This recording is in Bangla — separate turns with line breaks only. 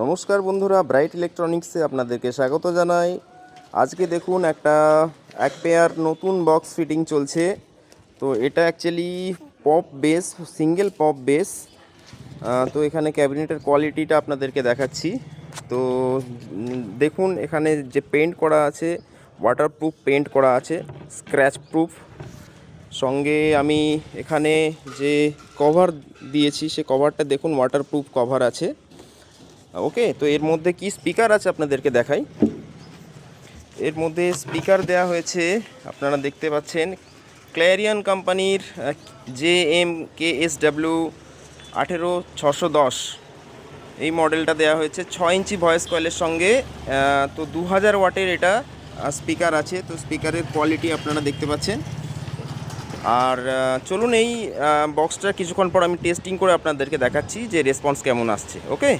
নমস্কার বন্ধুরা, ব্রাইট ইলেকট্রনিক্সে আপনাদেরকে স্বাগত জানাই। আজকে দেখুন এক পেয়ার নতুন বক্স ফিটিং চলছে। তো এটা actually pop base, single pop base. তো এখানে ক্যাবিনেটের কোয়ালিটিটা আপনাদেরকে দেখাচ্ছি। তো দেখুন এখানে যে পেন্ট করা আছে, ওয়াটারপ্রুফ পেন্ট করা আছে, স্ক্র্যাচ প্রুফ। সঙ্গে আমি এখানে যে কভার দিয়েছি সে কভারটা দেখুন ওয়াটারপ্রুফ কভার আছে। ওকে, তো এর মধ্যে কি স্পিকার আছে আপনাদেরকে দেখাই। এর মধ্যে স্পিকার দেয়া হয়েছে, আপনারা দেখতে পাচ্ছেন ক্ল্যারিয়ন কোম্পানির JMKSW 18610 এই মডেলটা দেয়া হয়েছে। 6 ইঞ্চি ভয়েস কয়েলের সঙ্গে। তো 2000 ওয়াটের এটা স্পিকার আছে। তো স্পিকারের কোয়ালিটি আপনারা দেখতে পাচ্ছেন। আর চলুন এই বক্সটা কিছুক্ষণ পর আমি টেস্টিং করে আপনাদেরকে দেখাচ্ছি যে রেসপন্স কেমন আসছে। ওকে।